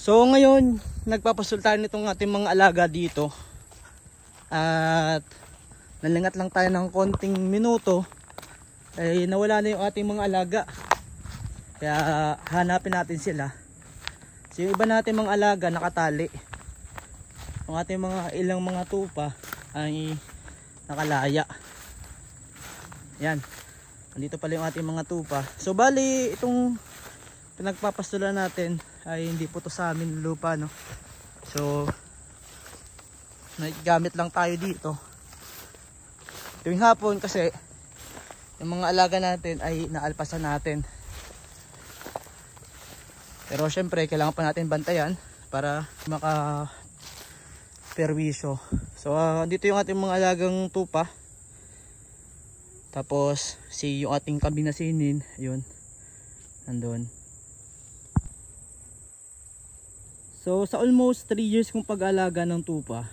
So ngayon, nagpapasultahan itong ating mga alaga dito. At nalingat lang tayo ng konting minuto. Ay nawala na yung ating mga alaga. Kaya hanapin natin sila. So yung iba natin mga alaga nakatali. Yung ating mga ilang mga tupa ay nakalaya. Yan. Andito pala yung ating mga tupa. So bali itong pinagpapastulan natin ay hindi po to sa amin lupa, no. So nagamit lang tayo dito. Tuwing hapon kasi yung mga alaga natin ay naalpasan natin. Pero syempre kailangan pa natin bantayan para maka perwisyo. So dito yung ating mga alagang tupa. Tapos yung ating kambing na sinin, yun, nandun. So sa almost 3 years kong pag-alaga ng tupa,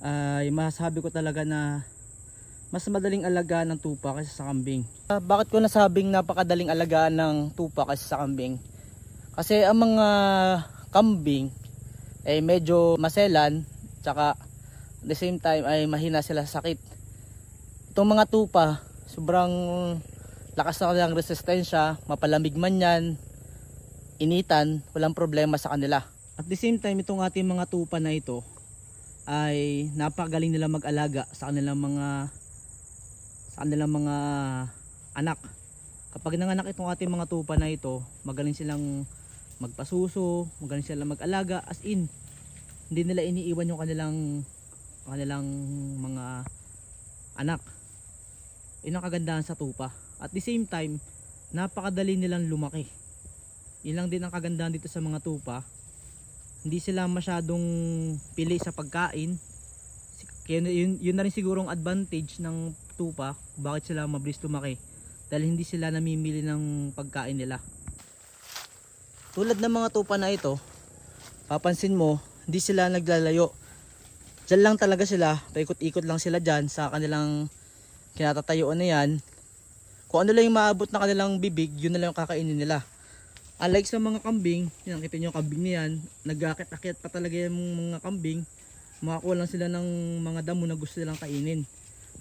ay masasabi ko talaga na mas madaling alagaan ng tupa kaysa sa kambing. Bakit ko nasabing napakadaling alagaan ng tupa kaysa sa kambing? Kasi ang mga kambing ay medyo maselan, tsaka at the same time ay mahina sila sa sakit. Itong mga tupa, sobrang lakas na kanilang resistensya, mapalamig man yan, initan, walang problema sa kanila. At the same time, itong ating mga tupa na ito ay napakagaling nila mag-alaga sa kanilang mga anak. Kapag nanganak itong ating mga tupa na ito, magaling silang magpasuso, magaling silang mag-alaga, as in hindi nila iniiwan yung kanilang mga anak. Yun ang kagandahan sa tupa. At the same time, napakadali nilang lumaki. Yun lang din ang kagandahan dito sa mga tupa. Hindi sila masyadong pili sa pagkain. Kaya yun na rin sigurong advantage ng tupa, bakit sila mabilis lumaki. Dahil hindi sila namimili ng pagkain nila. Tulad ng mga tupa na ito, papansin mo, hindi sila naglalayo. Diyan lang talaga sila, paikot-ikot lang sila dyan sa kanilang kinatatayuan na yan. Kung ano lang yung maabot na kanilang bibig, yun na lang yung kakainin nila. Unlike sa mga kambing, yan, kita nyo yung kambing na yan, nag-akit-akit pa talaga yung mga kambing, makakuha lang sila ng mga damo na gusto nilang kainin.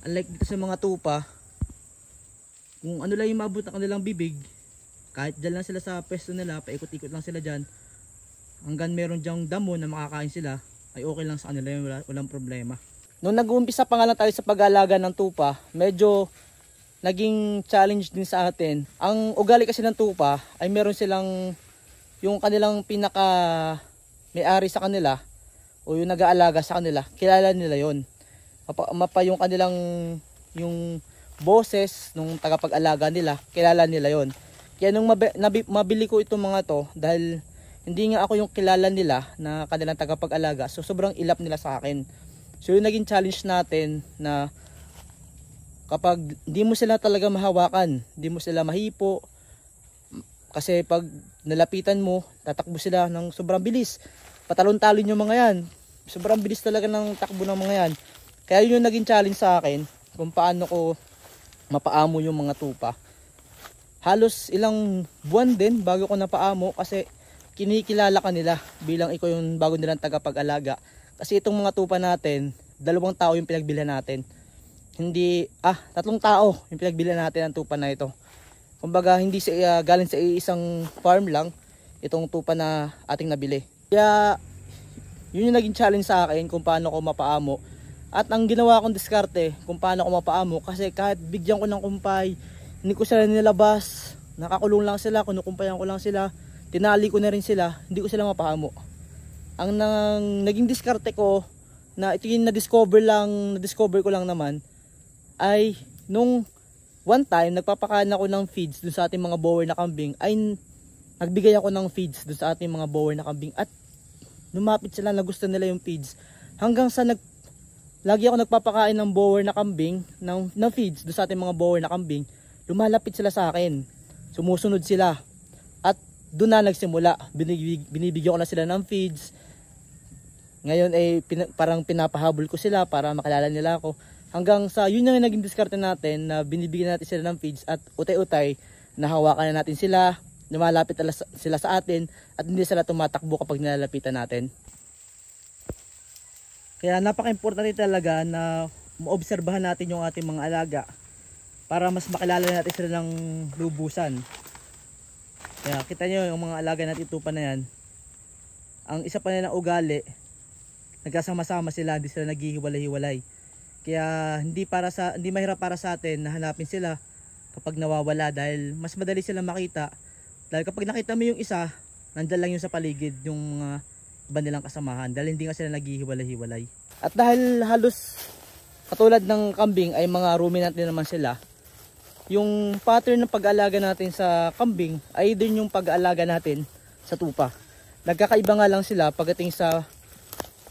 Unlike dito sa mga tupa, kung ano lang yung maabot na kanilang bibig, kahit dyan lang sila sa pwesto nila, paikot-ikot lang sila dyan, hanggang meron dyang damo na makakain sila, ay okay lang sa kanila, walang problema. Nung nag-uumpisa pa nga lang tayo sa pag-aalaga ng tupa, medyo naging challenge din sa atin. Ang ugali kasi ng tupa ay meron silang yung kanilang pinaka may-ari sa kanila o yung nag-aalaga sa kanila, kilala nila yon. Mapa yung kanilang yung boses nung tagapag-alaga nila, kilala nila yon. Kaya nung mabili ko itong mga to, dahil hindi nga ako yung kilala nila na kanilang tagapag-alaga, so sobrang ilap nila sa akin. So yung naging challenge natin na kapag hindi mo sila talaga mahawakan, hindi mo sila mahipo, kasi pag nalapitan mo, tatakbo sila ng sobrang bilis. Patalon-talon yung mga yan. Sobrang bilis talaga ng takbo ng mga yan. Kaya yun yung naging challenge sa akin kung paano ko mapaamo yung mga tupa. Halos ilang buwan din bago ko napaamo kasi kinikilala ka nila bilang ikaw yung bago nilang tagapag-alaga. Kasi itong mga tupa natin, 2 tao yung pinagbilhan natin. Hindi, 3 tao yung pinagbilhan natin ang tupa na ito. Kumbaga hindi galing sa isang farm lang itong tupa na ating nabili. Kaya yun yung naging challenge sa akin kung paano ko mapaamo. At ang ginawa kong diskarte kung paano ko mapaamo, kasi kahit bigyan ko ng kumpay, hindi ko sila nilabas, nakakulong lang sila, kinukumpayan ko lang sila, tinali ko na rin sila, hindi ko sila mapaamo. Ang naging diskarte ko, na ito yung na-discover ko lang naman, ay nung one time nagpapakain ako ng feeds dun sa ating mga bower na kambing, ay nagbigay ako ng feeds dun sa ating mga bower na kambing at lumapit sila na gusto nila yung feeds. Hanggang sa lagi ako nagpapakain ng bower na kambing ng feeds dun sa ating mga bower na kambing, lumalapit sila sa akin, sumusunod sila. At doon na nagsimula, binibigyan ko na sila ng feeds. Ngayon ay parang pinapahabol ko sila para makilala nila ako. Hanggang sa yun yung naging diskarte natin na binibigyan natin sila ng feeds at utay-utay nahawakan na natin sila, lumalapit sila sa atin at hindi sila tumatakbo kapag nilalapitan natin. Kaya napaka-importante talaga na maobserbahan natin yung ating mga alaga para mas makilala natin sila ng lubusan. Kaya kita nyo yung mga alaga natin tupa na yan, ang isa pa nilang ugali, nagkasama-sama sila, hindi sila naghihiwalay-hiwalay. Kaya hindi mahirap para sa atin na hanapin sila kapag nawawala, dahil mas madali silang makita. Dahil kapag nakita mo yung isa, nandyan lang yung sa paligid yung mga iba nilang kasamahan, dahil hindi nga sila naghihiwalay-hiwalay. At dahil halos katulad ng kambing ay mga ruminant din naman sila, yung pattern ng pag-aalaga natin sa kambing ay din yung pag-aalaga natin sa tupa. Nagkakaiba nga lang sila pagdating sa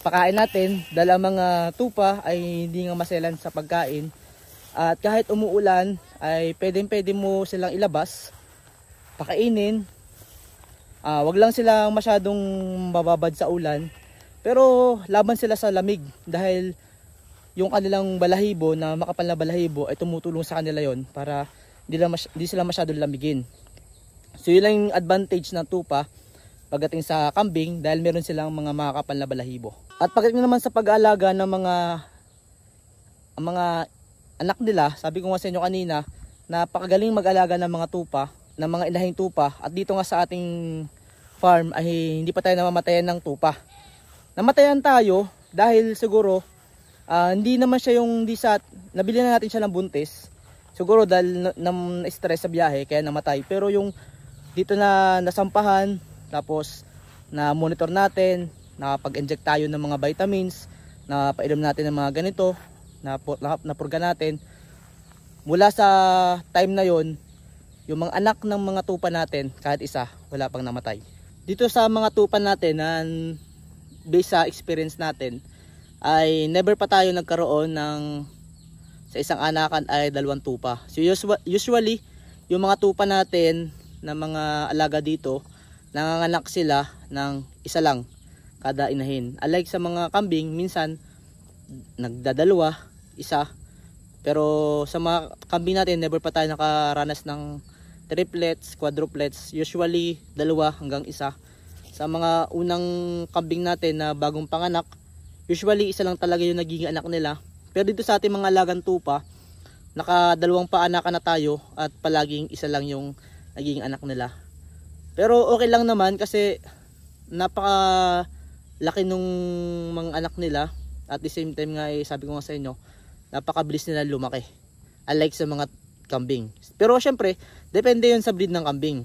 pagkain natin, dahil ang mga tupa ay hindi nga maselan sa pagkain. At kahit umuulan ay pwede mo silang ilabas, pakainin. Wag lang silang masyadong mababad sa ulan, pero laban sila sa lamig, dahil yung kanilang balahibo, na makapal na balahibo, ay tumutulong sa kanila yon para hindi sila masyadong lamigin. So yun lang yung advantage ng tupa pagdating sa kambing, dahil meron silang mga makakapal na balahibo. At pagdating naman sa pag-aalaga ng mga anak nila, sabi ko nga sa inyo kanina, napakagaling mag-alaga ng mga tupa, ng mga inahing tupa. At dito nga sa ating farm ay hindi pa tayo namamatayan ng tupa. Namatayan tayo dahil siguro hindi naman siya yung nabili na natin siya ng buntis. Siguro dahil na-stress sa biyahe kaya namatay. Pero yung dito na nasampahan, tapos na monitor natin, nakapag-inject tayo ng mga vitamins, napainom natin ng mga ganito, napurga natin. Mula sa time na yon, yung mga anak ng mga tupa natin, kahit isa, wala pang namatay. Dito sa mga tupa natin, based sa experience natin, ay never pa tayo nagkaroon ng sa isang anakan ay 2 tupa. So usually yung mga tupa natin na mga alaga dito, nanganganak sila ng isa lang kada inahin. Unlike sa mga kambing, minsan nagdadalawa, isa. Pero sa mga kambing natin, never pa tayo nakaranas ng triplets, quadruplets. Usually 2 hanggang 1. Sa mga unang kambing natin na bagong panganak, usually isa lang talaga yung nagiging anak nila. Pero dito sa ating mga alagang tupa, naka-2 paanakan na tayo at palaging isa lang yung nagiging anak nila. Pero okay lang naman kasi napaka laki nung mga anak nila. At the same time nga sabi ko nga sa inyo, napakabilis nila lumaki. Unlike sa mga kambing. Pero syempre, depende yun sa breed ng kambing.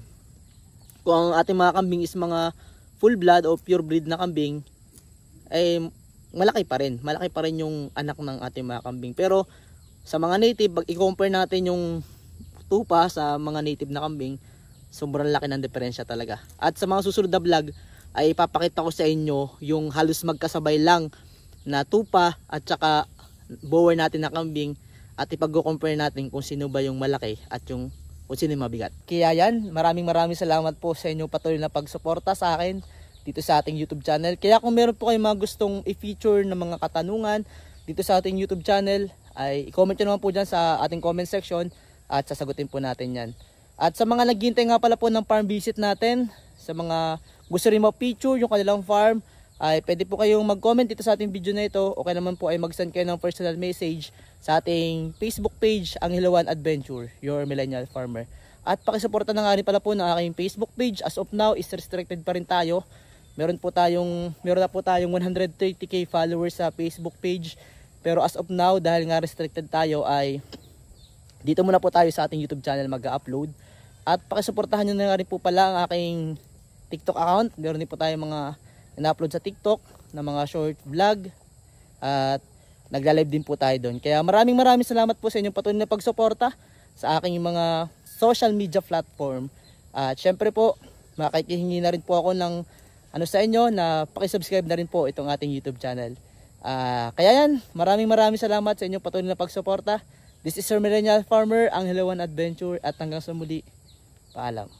Kung ang ating mga kambing is mga full blood o pure breed na kambing, ay malaki pa rin. Malaki pa rin yung anak ng ating mga kambing. Pero sa mga native, pag i-compare natin yung tupa sa mga native na kambing, sobrang laki ng diferensya talaga. At sa mga susunod na vlog ay ipapakita ko sa inyo yung halos magkasabay lang na tupa at saka bower natin na kambing, at ipag-compare natin kung sino ba yung malaki at kung sino yung mabigat. Kaya yan, maraming salamat po sa inyo patuloy na pagsuporta sa akin dito sa ating YouTube channel. Kaya kung meron po kayong mga gustong i-feature na mga katanungan dito sa ating YouTube channel, ay i-comment nyo naman po dyan sa ating comment section at sasagutin po natin yan. At sa mga naghihintay nga pala po ng farm visit natin, sa mga gusto rin ma-feature yung kanilang farm, ay pwede po kayong mag-comment dito sa ating video na ito, o kaya naman po ay mag-send kayo ng personal message sa ating Facebook page, Ang Hilawan Adventure, Your Millennial Farmer. At pakisuporta na nga rin pala po ng aking Facebook page. As of now is restricted pa rin tayo. Meron na po tayong 130k followers sa Facebook page. Pero as of now, dahil nga restricted tayo, ay dito muna po tayo sa ating YouTube channel mag-upload. At pakisuportahan nyo na nga rin po pala ang aking TikTok account. Meron din po tayong mga in-upload sa TikTok na mga short vlog. At nagla-live din po tayo doon. Kaya maraming salamat po sa inyong patuloy na pagsuporta sa aking mga social media platform. At syempre po, makikihingi na rin po ako ng sa inyo na pakisubscribe na rin po itong ating YouTube channel. Kaya yan, maraming salamat sa inyong patuloy na pagsuporta. This is Your Millennial Farmer, Ang Hilawan Adventure, at hanggang sa muli, paalam.